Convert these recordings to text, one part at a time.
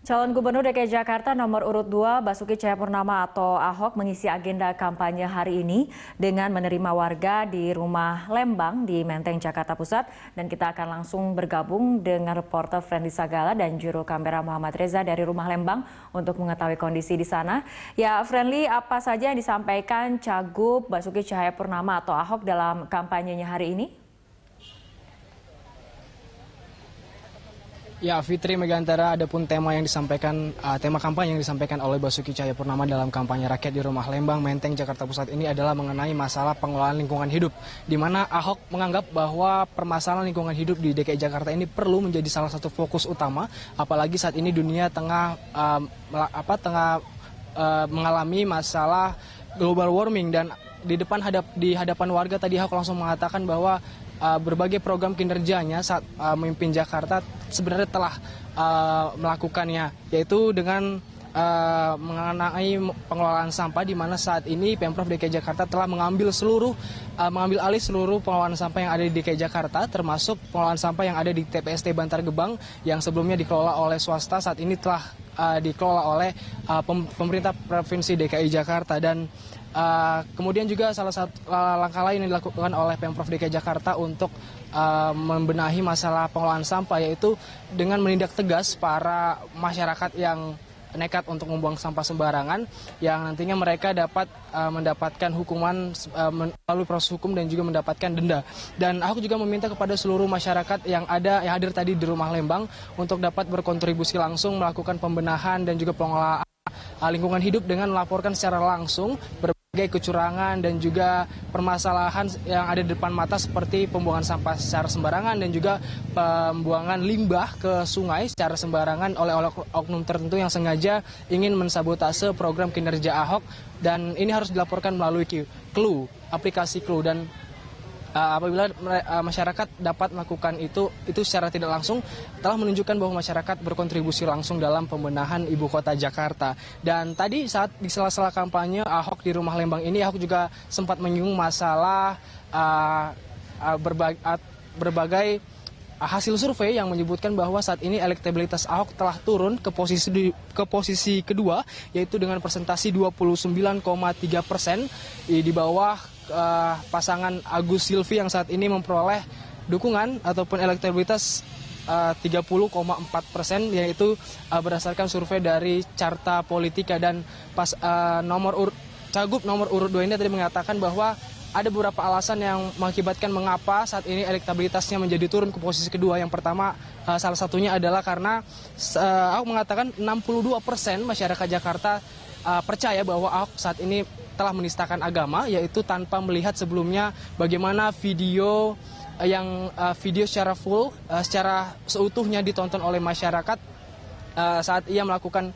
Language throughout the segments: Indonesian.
Calon Gubernur DKI Jakarta nomor urut 2 Basuki Cahayapurnama atau Ahok mengisi agenda kampanye hari ini dengan menerima warga di rumah Lembang di Menteng, Jakarta Pusat. Dan kita akan langsung bergabung dengan reporter Friendly Sagala dan juru kamera Muhammad Reza dari rumah Lembang untuk mengetahui kondisi di sana. Ya, Friendly, apa saja yang disampaikan Cagup Basuki Cahayapurnama atau Ahok dalam kampanyenya hari ini? Ya, Fitri Megantara, adapun tema yang disampaikan, tema kampanye yang disampaikan oleh Basuki Cahayapurnama dalam kampanye rakyat di rumah Lembang, Menteng, Jakarta Pusat ini adalah mengenai masalah pengelolaan lingkungan hidup, di mana Ahok menganggap bahwa permasalahan lingkungan hidup di DKI Jakarta ini perlu menjadi salah satu fokus utama, apalagi saat ini dunia tengah mengalami masalah global warming. Dan di hadapan warga tadi Ahok langsung mengatakan bahwa berbagai program kinerjanya saat memimpin Jakarta sebenarnya telah melakukannya, yaitu dengan mengenai pengelolaan sampah, di mana saat ini Pemprov DKI Jakarta telah mengambil alih seluruh pengelolaan sampah yang ada di DKI Jakarta, termasuk pengelolaan sampah yang ada di TPST Bantar Gebang yang sebelumnya dikelola oleh swasta, saat ini telah dikelola oleh pemerintah Provinsi DKI Jakarta. Dan kemudian juga salah satu langkah lain yang dilakukan oleh Pemprov DKI Jakarta untuk membenahi masalah pengelolaan sampah, yaitu dengan menindak tegas para masyarakat yang nekat untuk membuang sampah sembarangan, yang nantinya mereka dapat mendapatkan hukuman melalui proses hukum dan juga mendapatkan denda. Dan aku juga meminta kepada seluruh masyarakat yang hadir tadi di rumah Lembang untuk dapat berkontribusi langsung melakukan pembenahan dan juga pengelolaan lingkungan hidup dengan melaporkan secara langsung berbagai kecurangan dan juga permasalahan yang ada di depan mata, seperti pembuangan sampah secara sembarangan dan juga pembuangan limbah ke sungai secara sembarangan oleh oknum tertentu yang sengaja ingin mensabotase program kinerja Ahok. Dan ini harus dilaporkan melalui aplikasi Clue. Dan apabila masyarakat dapat melakukan itu secara tidak langsung telah menunjukkan bahwa masyarakat berkontribusi langsung dalam pembenahan ibu kota Jakarta. Dan tadi saat di sela-sela kampanye Ahok di rumah Lembang ini, Ahok juga sempat menyinggung masalah berbagai hasil survei yang menyebutkan bahwa saat ini elektabilitas Ahok telah turun ke posisi kedua, yaitu dengan persentasi 29,3%, di bawah pasangan Agus Silvi yang saat ini memperoleh dukungan ataupun elektabilitas 30,4%, yaitu berdasarkan survei dari Carta Politika. Dan Cagup nomor urut 2 ini tadi mengatakan bahwa ada beberapa alasan yang mengakibatkan mengapa saat ini elektabilitasnya menjadi turun ke posisi kedua. Yang pertama, salah satunya adalah karena Ahok mengatakan 62% masyarakat Jakarta percaya bahwa Ahok saat ini telah menistakan agama, yaitu tanpa melihat sebelumnya bagaimana video secara full, secara seutuhnya ditonton oleh masyarakat saat ia melakukan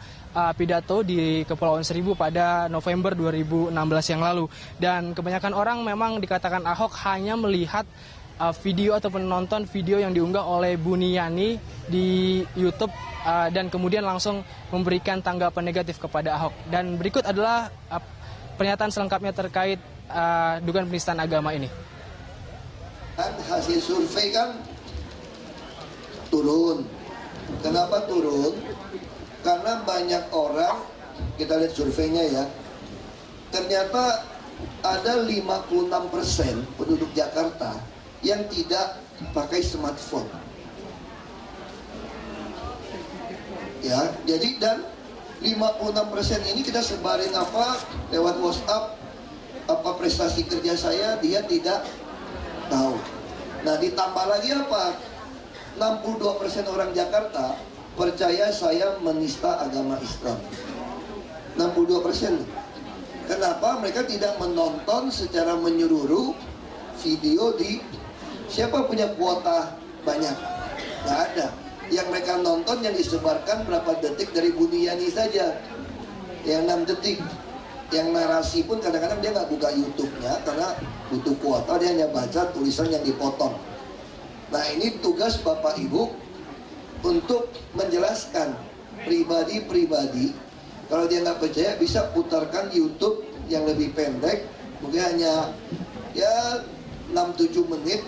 pidato di Kepulauan Seribu pada November 2016 yang lalu. Dan kebanyakan orang memang dikatakan Ahok hanya melihat video ataupun menonton video yang diunggah oleh Buniyani di YouTube dan kemudian langsung memberikan tanggapan negatif kepada Ahok. Dan berikut adalah pernyataan selengkapnya terkait dugaan penistaan agama ini. Hasil survei kan turun. Kenapa turun? Karena banyak orang, kita lihat surveinya ya, ternyata ada 56% penduduk Jakarta yang tidak pakai smartphone. Ya, jadi dan 56% ini kita sebarin lewat WhatsApp, prestasi kerja saya, dia tidak tahu. Nah, ditambah lagi 62% orang Jakarta percaya saya menista agama Islam. 62%. Kenapa? Mereka tidak menonton secara menyeluruh video siapa punya kuota banyak? Nggak ada. Yang mereka nonton yang disebarkan berapa detik dari Buniyani saja, yang 6 detik. Yang narasi pun kadang-kadang dia nggak buka YouTube-nya karena butuh kuota, dia hanya baca tulisan yang dipotong. Nah, ini tugas Bapak Ibu untuk menjelaskan pribadi-pribadi. Kalau dia nggak percaya bisa putarkan YouTube yang lebih pendek, mungkin hanya 6-7 menit,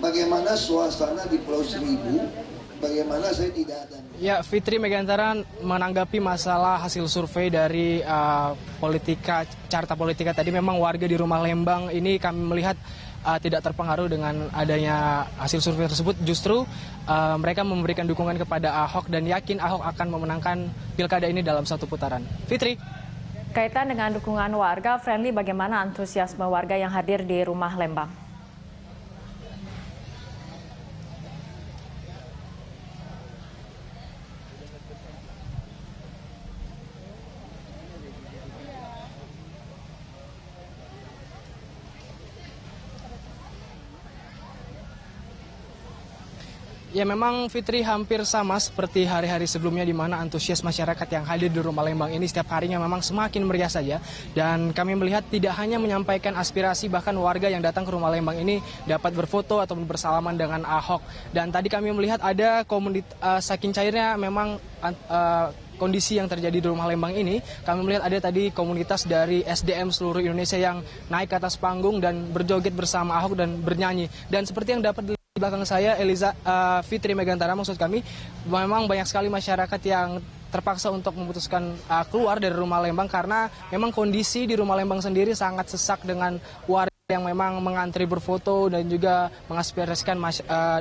bagaimana suasana di Pulau Seribu bagaimana saya tidak ada. Ya, Fitri Megantara menanggapi masalah hasil survei dari Carta Politika tadi, memang warga di Rumah Lembang ini kami melihat tidak terpengaruh dengan adanya hasil survei tersebut. Justru mereka memberikan dukungan kepada Ahok dan yakin Ahok akan memenangkan pilkada ini dalam satu putaran. Fitri. Kaitan dengan dukungan warga, Friendly, bagaimana antusiasme warga yang hadir di Rumah Lembang? Ya, memang Fitri hampir sama seperti hari-hari sebelumnya, di mana antusias masyarakat yang hadir di Rumah Lembang ini setiap harinya memang semakin meriah saja. Dan kami melihat tidak hanya menyampaikan aspirasi, bahkan warga yang datang ke Rumah Lembang ini dapat berfoto ataupun bersalaman dengan Ahok. Dan tadi kami melihat ada saking cairnya memang kondisi yang terjadi di Rumah Lembang ini, kami melihat ada tadi komunitas dari SDM seluruh Indonesia yang naik ke atas panggung dan berjoget bersama Ahok dan bernyanyi. Dan seperti yang dapat di belakang saya, Fitri Megantara, maksud kami, memang banyak sekali masyarakat yang terpaksa untuk memutuskan keluar dari Rumah Lembang karena memang kondisi di Rumah Lembang sendiri sangat sesak dengan warga yang memang mengantri berfoto dan juga mengaspirasikan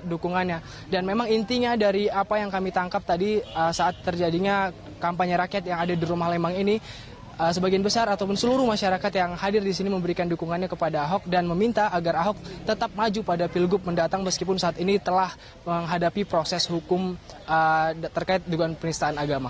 dukungannya. Dan memang intinya dari apa yang kami tangkap tadi saat terjadinya kampanye rakyat yang ada di Rumah Lembang ini, sebagian besar ataupun seluruh masyarakat yang hadir di sini memberikan dukungannya kepada Ahok dan meminta agar Ahok tetap maju pada Pilgub mendatang meskipun saat ini telah menghadapi proses hukum terkait dugaan penistaan agama.